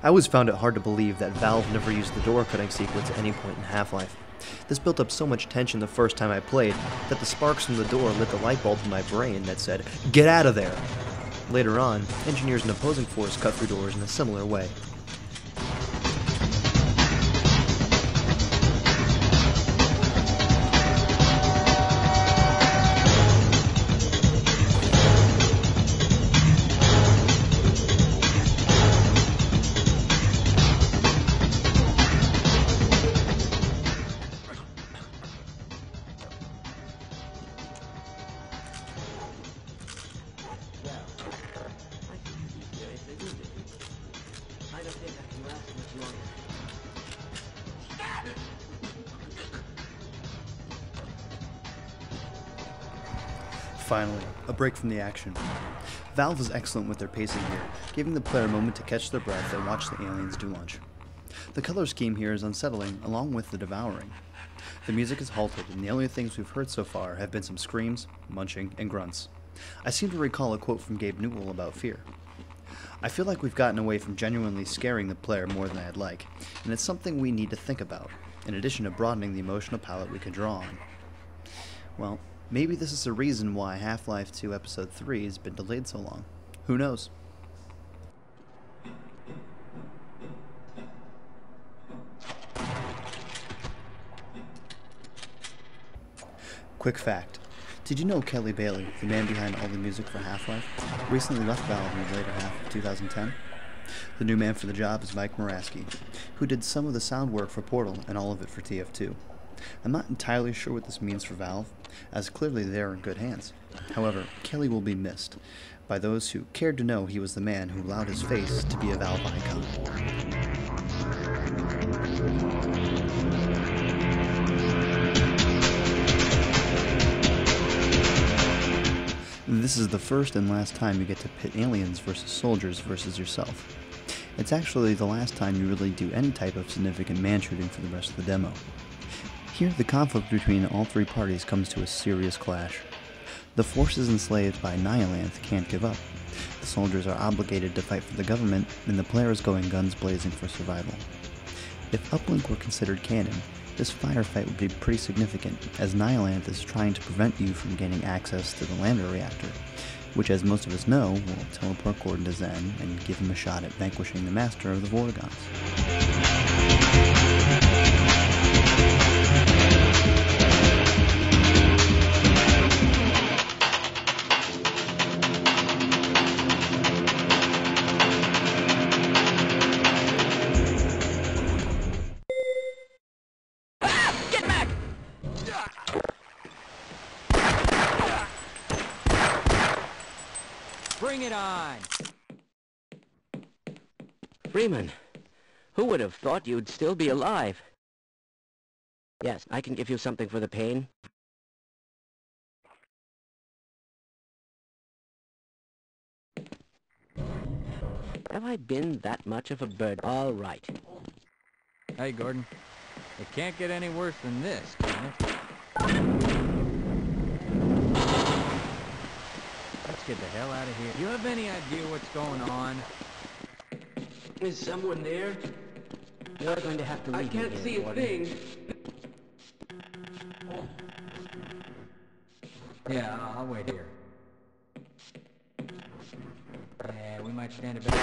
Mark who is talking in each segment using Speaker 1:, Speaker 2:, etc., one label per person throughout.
Speaker 1: I always found it hard to believe that Valve never used the door cutting sequence at any point in Half-Life. This built up so much tension the first time I played that the sparks from the door lit the light bulb in my brain that said, "Get out of there!" Later on, engineers in opposing force cut through doors in a similar way. Finally, a break from the action. Valve is excellent with their pacing here, giving the player a moment to catch their breath and watch the aliens do lunch. The color scheme here is unsettling, along with the devouring. The music is halted, and the only things we've heard so far have been some screams, munching, and grunts. I seem to recall a quote from Gabe Newell about fear. I feel like we've gotten away from genuinely scaring the player more than I'd like, and it's something we need to think about, in addition to broadening the emotional palette we can draw on. Well, maybe this is the reason why Half-Life 2 Episode 3 has been delayed so long. Who knows? Quick fact. Did you know Kelly Bailey, the man behind all the music for Half-Life, recently left Valve in the later half of 2010? The new man for the job is Mike Moraski, who did some of the sound work for Portal and all of it for TF2. I'm not entirely sure what this means for Valve, as clearly they are in good hands. However, Kelly will be missed by those who cared to know he was the man who allowed his face to be a Valve icon. This is the first and last time you get to pit aliens versus soldiers versus yourself. It's actually the last time you really do any type of significant man shooting for the rest of the demo. Here, the conflict between all three parties comes to a serious clash. The forces enslaved by Nihilanth can't give up. The soldiers are obligated to fight for the government, and the player is going guns blazing for survival. If Uplink were considered canon, this firefight would be pretty significant, as Nihilanth is trying to prevent you from gaining access to the Lambda reactor, which, as most of us know, will teleport Gordon to Zen and give him a shot at vanquishing the master of the Vortigons.
Speaker 2: Bring it on!
Speaker 3: Freeman, who would have thought you'd still be alive? Yes, I can give you something for the pain. Have I been that much of a bird? All right.
Speaker 2: Hey, Gordon. It can't get any worse than this, can it? Let's get the hell out of here. Do you have any idea what's going on?
Speaker 3: Is someone there? You're going to have to leave me here,
Speaker 4: I can't see a
Speaker 3: Gordon.
Speaker 4: thing.
Speaker 2: Yeah, I'll wait here. Yeah, we might stand a bit.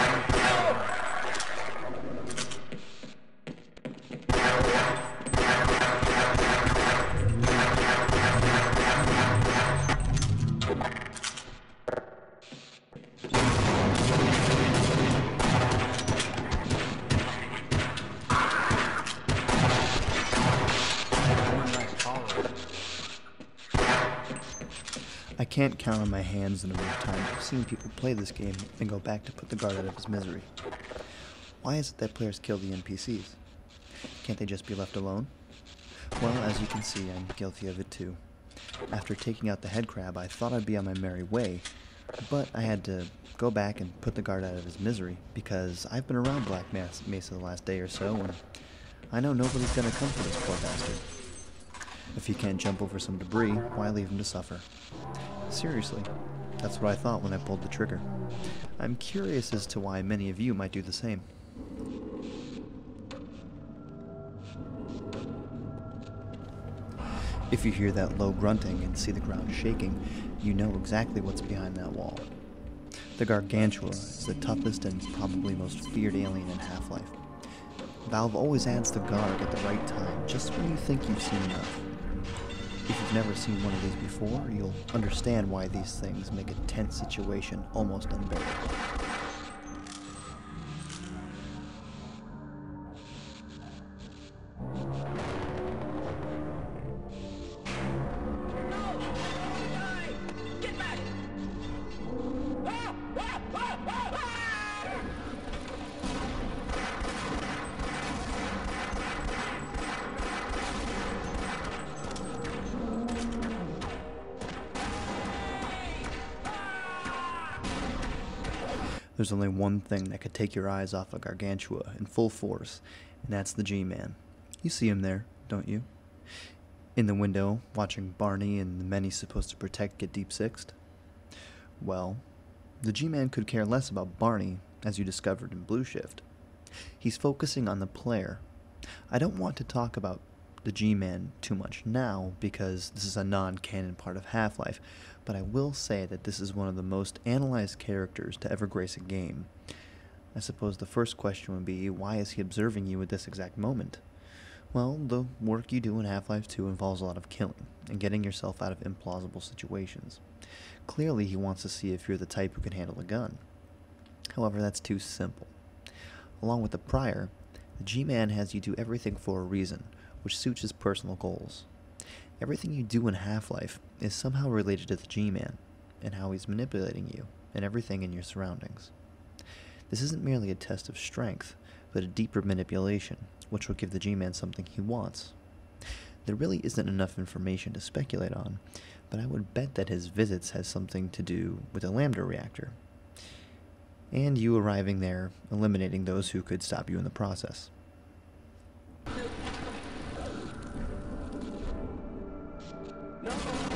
Speaker 1: I can't count on my hands the number of times I've seen people play this game and go back to put the guard out of his misery. Why is it that players kill the NPCs? Can't they just be left alone? Well, as you can see, I'm guilty of it too. After taking out the head crab, I thought I'd be on my merry way, but I had to go back and put the guard out of his misery because I've been around Black Mesa the last day or so, and I know nobody's gonna come for this poor bastard. If you can't jump over some debris, why leave him to suffer? Seriously, that's what I thought when I pulled the trigger. I'm curious as to why many of you might do the same. If you hear that low grunting and see the ground shaking, you know exactly what's behind that wall. The Gargantua is the toughest and probably most feared alien in Half-Life. Valve always adds the Garg at the right time, just when you think you've seen enough. If you've never seen one of these before, you'll understand why these things make a tense situation almost unbearable. There's only one thing that could take your eyes off a Gargantua in full force, and that's the G-Man. You see him there, don't you? In the window, watching Barney and the men he's supposed to protect get deep-sixed? Well, the G-Man could care less about Barney, as you discovered in Blue Shift. He's focusing on the player. I don't want to talk about the G-Man too much now, because this is a non-canon part of Half-Life, but I will say that this is one of the most analyzed characters to ever grace a game. I suppose the first question would be, why is he observing you at this exact moment? Well, the work you do in Half-Life 2 involves a lot of killing, and getting yourself out of implausible situations. Clearly he wants to see if you're the type who can handle a gun. However, that's too simple. Along with the prior, the G-Man has you do everything for a reason, which suits his personal goals. Everything you do in Half-Life is somehow related to the G-Man, and how he's manipulating you, and everything in your surroundings. This isn't merely a test of strength, but a deeper manipulation, which will give the G-Man something he wants. There really isn't enough information to speculate on, but I would bet that his visits has something to do with a Lambda reactor, and you arriving there, eliminating those who could stop you in the process.
Speaker 3: No!